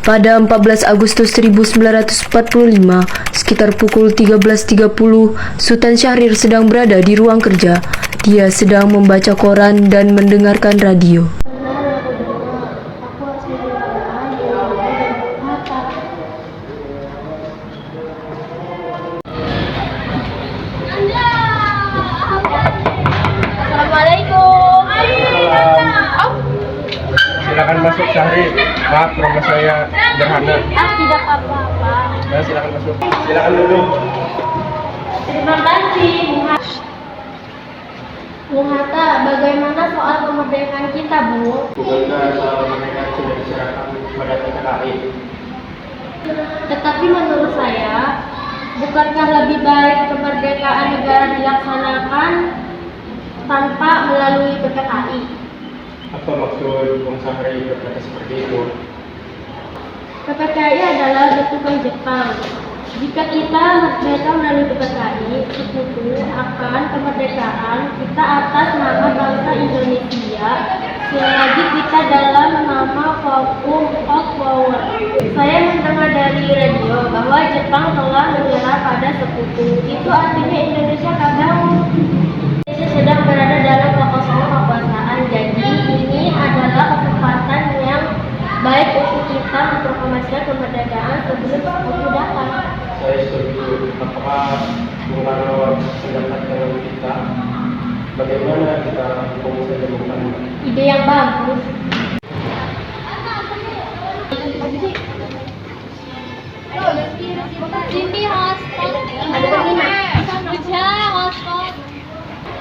Pada 14 Agustus 1945, sekitar pukul 13.30, Sultan Syahrir sedang berada di ruang kerja. Dia sedang membaca koran dan mendengarkan radio. Assalamualaikum. Silakan masuk Syahrir. Maaf nama saya sederhana. Tidak apa-apa. Nah, silakan masuk. Silakan duduk. Terima kasih, Bung Hatta. Bagaimana soal kemerdekaan kita, Bu? Bukankah soal kemerdekaan sudah diserahkan kepada PKI? Tetapi menurut saya, bukankah lebih baik kemerdekaan negara dilaksanakan tanpa melalui PPKI? Apa maksud Bung Syahrir berkata seperti itu? PPKI adalah bentukan Jepang. Jika kita merdeka melalui PPKI, itu akan kemerdekaan kita atas nama bangsa Indonesia selagi kita dalam nama vacuum of power. Saya mendengar dari radio bahwa Jepang telah menyerah pada sekutu. Itu artinya Indonesia kadang sedang berada dalam kekosongan kekuasaan. Jadi ini adalah kesempatan yang baik untuk kita memproklamasikan kemerdekaan sebelum sekutu datang. Saya setuju. Apakah Bung Karno pendapat dengan kita? Bagaimana kita hukum saja Bung Karno? Ide yang bagus. Sini hotspot. Hotspot.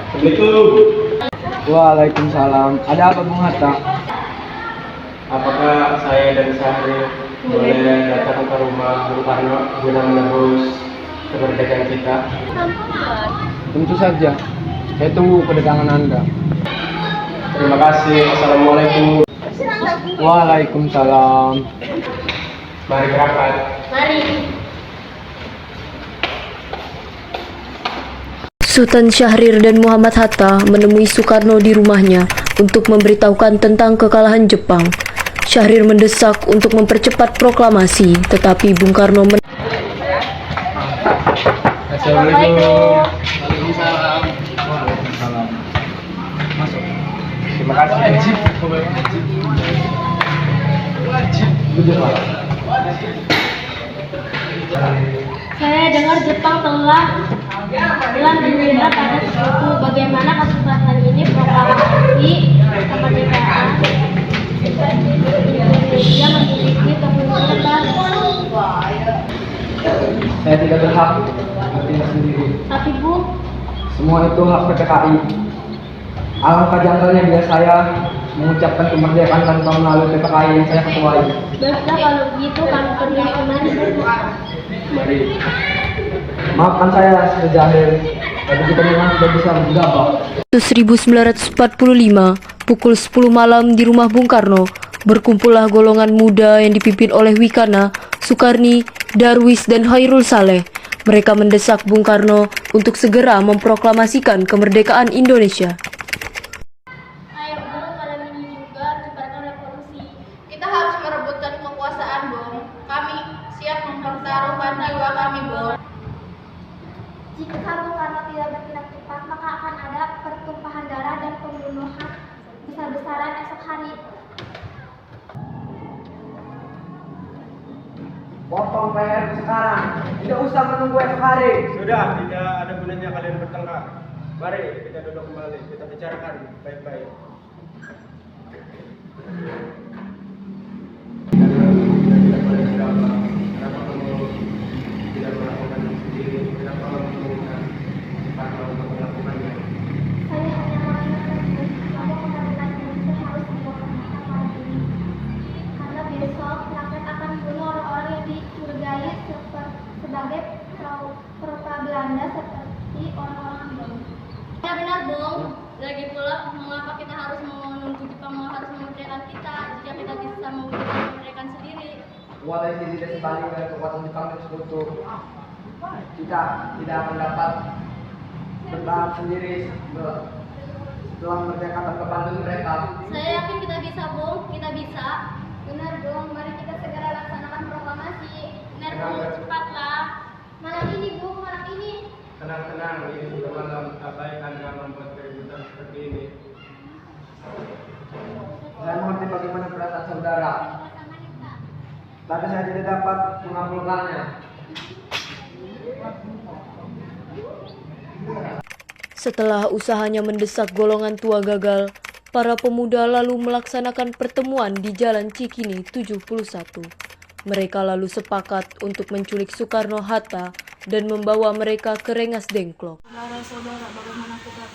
Assalamualaikum. Waalaikumsalam. Ada apa Bung Hatta? Apakah saya dan Syahrir boleh datang ke rumah Bung Karno guna menebus kemerdekaan kita? Tentu saja. Saya tunggu kedatangan Anda. Terima kasih. Assalamualaikum. Waalaikumsalam. Mari berangkat. Mari. Sultan Syahrir dan Muhammad Hatta menemui Soekarno di rumahnya untuk memberitahukan tentang kekalahan Jepang. Syahrir mendesak untuk mempercepat proklamasi, tetapi Bung Karno Assalamualaikum. Waalaikumsalam. Waalaikumsalam. Masuk. Terima kasih. Duduk, Pak. Saya dengar Jepang telah menyerah pada sekutu. Bagaimana kesempatan ini proklamasi kemerdekaan Indonesia memiliki kemungkinan? Saya tidak berhak bertindak sendiri. Tapi Bu, Semua itu hak PPKI. Alangkah janggalnya bila saya mengucapkan kemerdekaan tanpa melalui PPKI yang saya ketuai. baiklah kalau begitu kami pergi kemari. Mari. Maafkan saya, Syahrir. Tapi kita memang tidak bisa bergabah. 1945, pukul 10 malam di rumah Bung Karno, berkumpullah golongan muda yang dipimpin oleh Wikana, Sukarni, Darwis, dan Hairul Saleh. Mereka mendesak Bung Karno untuk segera memproklamasikan kemerdekaan Indonesia. Ayo Bung, malam ini juga kibarkan revolusi. Kita harus merebutkan kekuasaan, Bung. Kami siap mempertaruhkan jiwa kami, Bung. Jika Bung Karno tidak bertindak cepat, maka akan ada pertumpahan darah dan pembunuhan besar-besaran esok hari. Potong PR sekarang. Tidak usah menunggu esok hari. Sudah, tidak ada gunanya kalian bertengkar. Mari kita duduk kembali, kita bicarakan baik-baik. Kenapa kamu tidak melakukan sendiri? Kenapa kamu menginginkan Soekarno untuk melakukannya? Saya hanya mengingatkan bahwa kemerdekaan Indonesia harus dilaksanakan hari ini. Karena besok rakyat akan membunuh orang-orang yang dicurigai sebagai pro Belanda seperti orang-orang Belanda. Ya benar, Bung. Lagi pula, mengapa kita harus menunggu Jepang harus memerdekakan kita jika kita bisa mewujudkan kemerdekaan sendiri? Walau tidak sebalik dari kekuatan Jepang dan sekutu, kita tidak akan dapat bertahan sendiri setelah merdeka tanpa bantuan mereka. Saya yakin kita bisa, Bung. Kita bisa. Benar dong, mari kita segera laksanakan proklamasi. Benar Bu, cepatlah. Malam ini Bung, malam ini. Tenang-tenang, ini sudah malam, tak baik Anda membuat keributan seperti ini. Saya mengerti bagaimana perasaan saudara, Sama-sama nih Kak. tapi saya tidak dapat mengabulkannya. Setelah usahanya mendesak golongan tua gagal, para pemuda lalu melaksanakan pertemuan di Jalan Cikini 71. Mereka lalu sepakat untuk menculik Soekarno-Hatta dan membawa mereka ke Rengas Dengklok. Saudara-saudara, bagaimana kita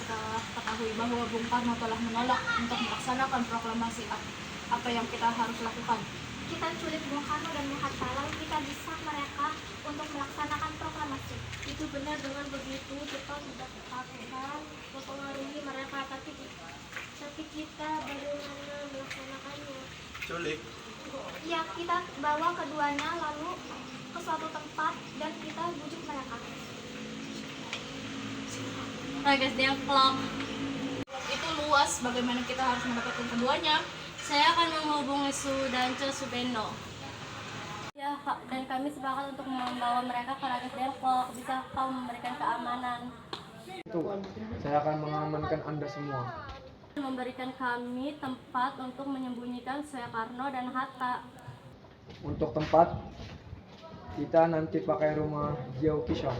ketahui bahwa Bung Karno telah menolak untuk melaksanakan proklamasi apa yang kita harus lakukan? Kita culik Bung Karno dan Bung Hatta, lalu kita desak mereka untuk melaksanakan proklamasi. Itu benar, dengan begitu kita tidak akan mempengaruhi mereka, tapi kita bagaimana melaksanakannya? Culik. Ya, kita bawa keduanya lalu ke suatu tempat dan kita bujuk mereka. Rengas Dengklok itu luas, bagaimana kita harus mendapatkan keduanya? Saya akan menghubungi Sudanco Subeno. Ya, dan kami sepakat untuk membawa mereka ke Rengas Dengklok. Bisa kau memberikan keamanan? Itu, saya akan mengamankan Anda semua. Memberikan kami tempat untuk menyembunyikan Soekarno dan Hatta. Untuk tempat, kita nanti pakai rumah Jiao Kisong.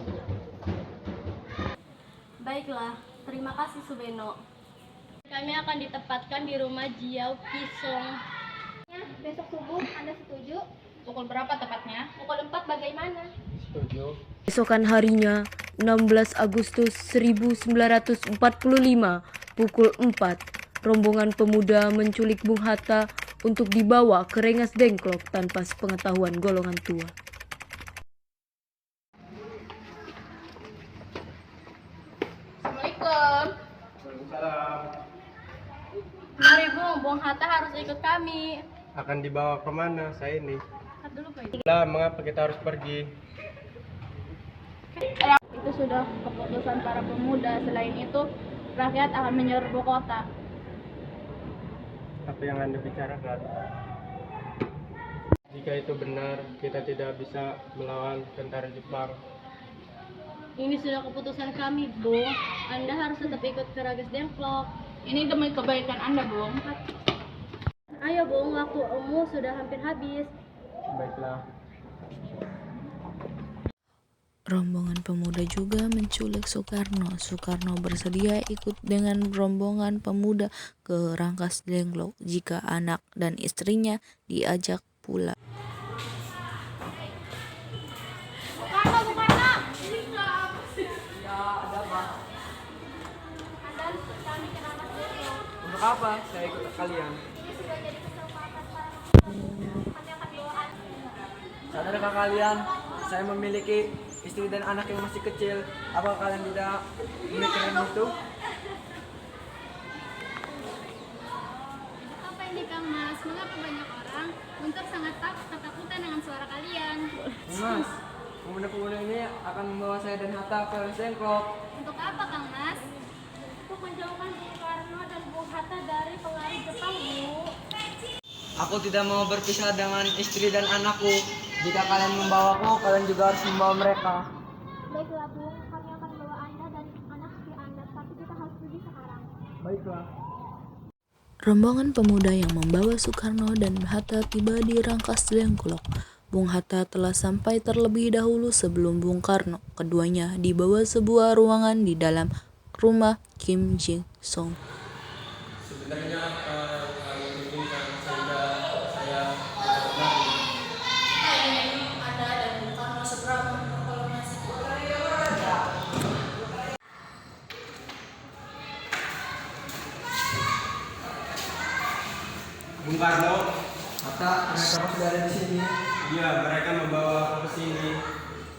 Baiklah, terima kasih Subeno. Kami akan ditempatkan di rumah Jiao Kisong. Ya, besok subuh Anda setuju? Pukul berapa tepatnya? Pukul 4 bagaimana? Setuju. Esokan harinya, 16 Agustus 1945, pukul 4, rombongan pemuda menculik Bung Hatta untuk dibawa ke Rengas Dengklok tanpa sepengetahuan golongan tua. Assalamualaikum. Waalaikumsalam. Mari Bung Hatta harus ikut kami. Akan dibawa kemana saya ini? Kat dulu Pak. Lah, mengapa kita harus pergi? Itu sudah keputusan para pemuda. Selain itu, rakyat akan menyerbu kota. Apa yang Anda bicarakan? Jika itu benar, kita tidak bisa melawan tentara Jepang. Ini sudah keputusan kami, Bung. Anda harus tetap ikut ke Rengas Dengklok. Ini demi kebaikan Anda, Bung. Ayo, Bung, waktumu sudah hampir habis. Baiklah. Rombongan pemuda juga menculik Soekarno. Soekarno bersedia ikut dengan rombongan pemuda ke Rengas Dengklok jika anak dan istrinya diajak pula. Untuk apa saya ikut kalian? Saudara kalian, saya memiliki istri dan anak yang masih kecil. Apakah kalian tidak memikirkan itu? Apa ini Kang Mas? Mengapa banyak orang untuk sangat ketakutan dengan suara kalian? Mas, pemuda-pemuda ini akan membawa saya dan Hatta ke Rengas Dengklok. Untuk apa Kang Mas? Untuk menjauhkan Bung Karno dan Bung Hatta dari pengaruh Jepang, Bu. Aku tidak mau berpisah dengan istri dan anakku. Jika kalian membawaku, kalian juga harus membawa mereka. Baiklah Bung, kami akan membawa Anda dan anak istri Anda, tapi kita harus pergi sekarang. Baiklah. Rombongan pemuda yang membawa Soekarno dan Hatta tiba di Rengas Dengklok. Bung Hatta telah sampai terlebih dahulu sebelum Bung Karno. Keduanya dibawa sebuah ruangan di dalam rumah Kim Jin Song. Sebenarnya apa yang inginkan sehingga saya berlari? Anda dan Bung Karno segera memproklamasi. Bung Karno, Hatta, mereka sudah ada di sini. iya mereka membawa aku ke sini.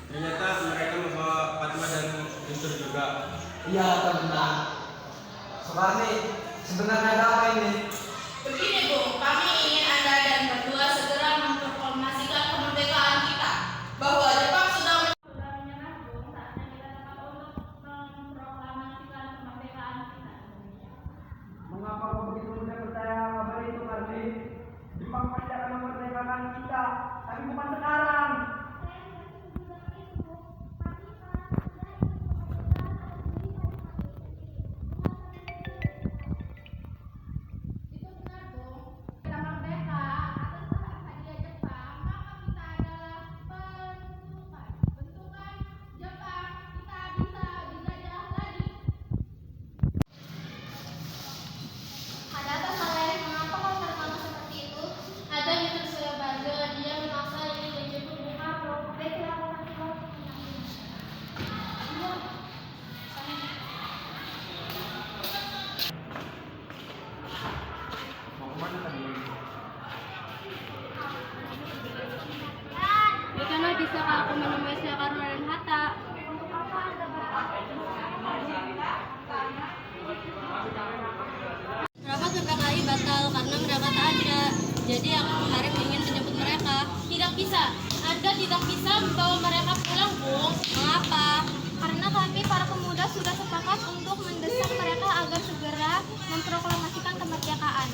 Ternyata mereka membawa Fatma dan Guntur juga. Iya, Hatta benar. Soekarni, sebenarnya ada apa ini? Begini, Bung, kami ingin Anda dan berdua segera memproklamasikan kemerdekaan kita. Bahwa Jepang sudah menyerah, Bung. Saatnya kita tetap untuk memproklamasikan kemerdekaan kita. Mengapa kau begitu mudah percaya kabar itu, Karni? Jepang pasti akan bisakah aku menemui Soekarno dan Hatta? Untuk apa Anda bertanya? Rapat PPKI batal karena mereka tak ada. Jadi aku kemarin ingin menjemput mereka. Tidak bisa. Anda tidak bisa membawa mereka pulang, Bung. Mengapa? Karena kami para pemuda sudah sepakat untuk mendesak mereka agar segera memproklamasikan kemerdekaan.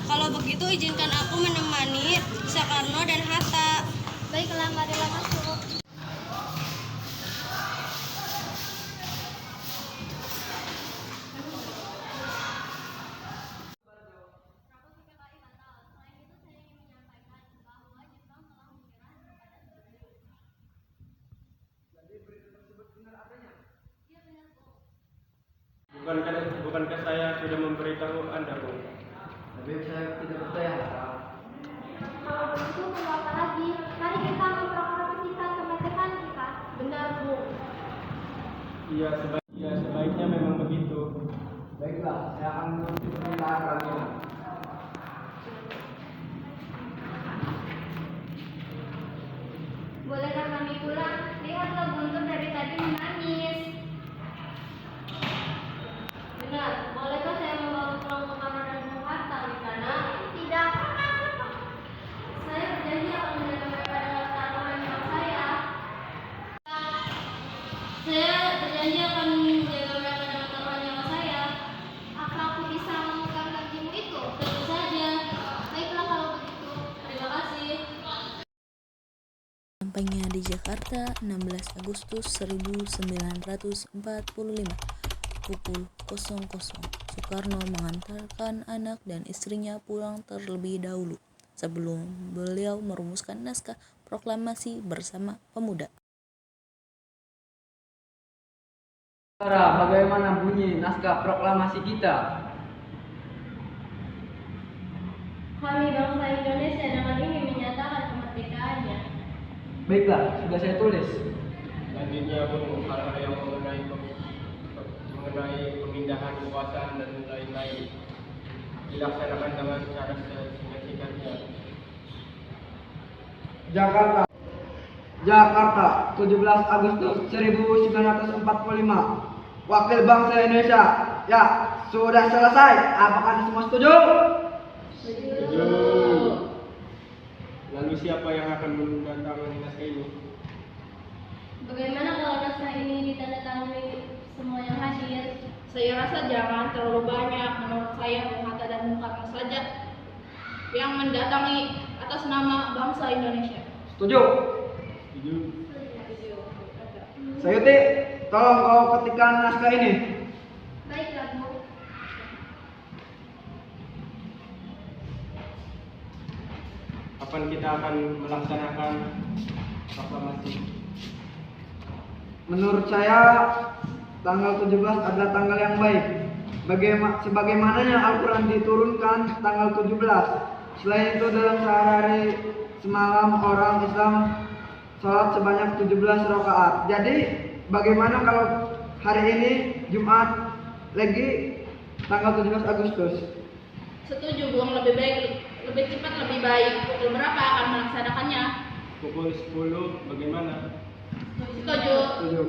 Kalau begitu izinkan aku menemani Soekarno dan Hatta. Baiklah, marilah masuk. Bukankah saya sudah memberitahu Anda, Bung? Lebih saya tidak percaya. Kalau begitu, perlu apa lagi? Mari kita memproklamasikan kemerdekaan kita. Benar, Bu. Iya, sebaiknya memang begitu. Baiklah, saya akan menuruti permintaan kalian. Bolehkah kami pulang? Lihatlah Guntur dari tadi menangis. Benar. Bolehkah saya membawa pulang Soekarno dan Bung Hatta, Wikana? Tidak. Saya berjanji akan menjaga mereka dengan taruhan nyawa saya. Saya berjanji akan menjaga mereka dengan taruhan nyawa saya. Apa aku bisa memegang janjimu itu? Tentu saja. Baiklah kalau begitu. Terima kasih. Sampainya di Jakarta 16 Agustus 1945 pukul 00, Soekarno mengantarkan anak dan istrinya pulang terlebih dahulu sebelum beliau merumuskan naskah proklamasi bersama pemuda. Saudara, bagaimana bunyi naskah proklamasi kita? Kami bangsa Indonesia dengan ini menyatakan kemerdekaannya. Baiklah, sudah saya tulis. Selanjutnya, Bung, hal-hal yang mengenai pemindahan kekuasaan dan lain-lain dilaksanakan dengan cara sesingkat-singkatnya. Jakarta, 17 Agustus 1945. Wakil bangsa Indonesia. Ya, sudah selesai. Apakah Anda semua setuju? Setuju. Lalu siapa yang akan mendatangani naskah ini? Bagaimana kalau naskah ini ditandatangani semua yang hadir? Saya rasa jangan terlalu banyak. Menurut saya Bung Hatta dan Bung Karno saja yang mendatangi atas nama bangsa Indonesia. Setuju. Setuju. Sayuti, tolong kau ketikkan naskah ini. Baiklah, Bu. Kapan kita akan melaksanakan proklamasi? Menurut saya tanggal 17 adalah tanggal yang baik. Sebagaimananya Al-Quran diturunkan tanggal 17. Selain itu dalam sehari semalam orang Islam sholat sebanyak 17 rakaat. Jadi bagaimana kalau hari ini Jumat lagi tanggal 17 Agustus? Setuju, Bung. Lebih baik, lebih cepat, lebih baik. Pukul berapa akan melaksanakannya? Pukul 10, bagaimana? Setuju. Setuju.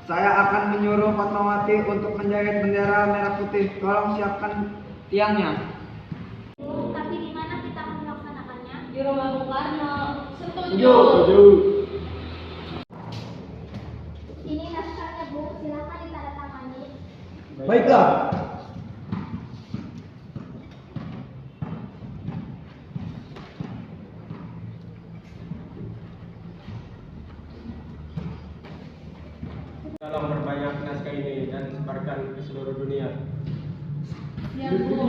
Saya akan menyuruh Fatmawati untuk menjahit bendera merah putih. Tolong siapkan tiangnya. Bu, tapi di mana kita akan melaksanakannya? Di rumah Bung Karno. Setuju. Ini naskahnya, Bu. Silakan ditandatangani. Baiklah. Tolong perbanyak naskah ini dan sebarkan ke seluruh dunia. Ya, Bu.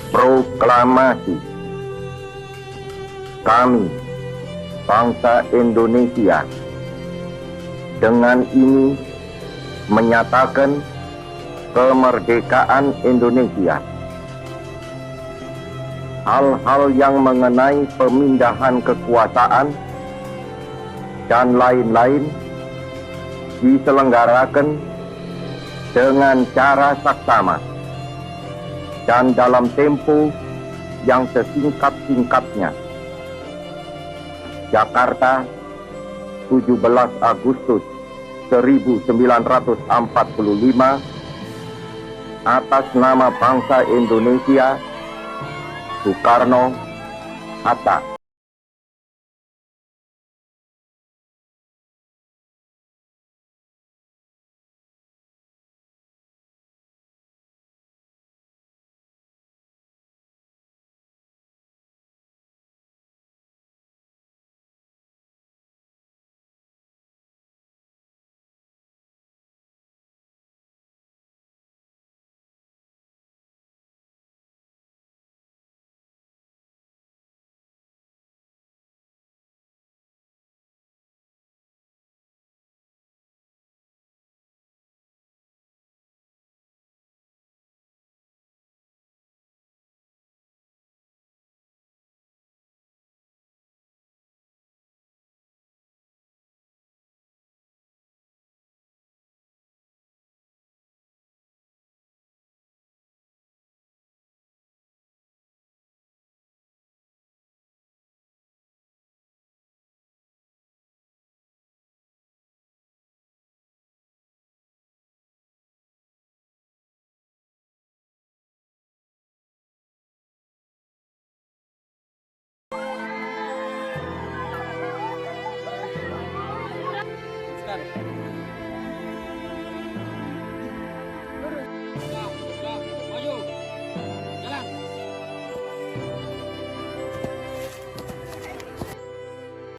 Proklamasi. Kami, bangsa Indonesia, dengan ini menyatakan kemerdekaan Indonesia. Hal-hal yang mengenai pemindahan kekuasaan dan lain-lain diselenggarakan dengan cara saksama dan dalam tempo yang sesingkat-singkatnya. Jakarta, 17 Agustus 1945, atas nama bangsa Indonesia, Soekarno-Hatta.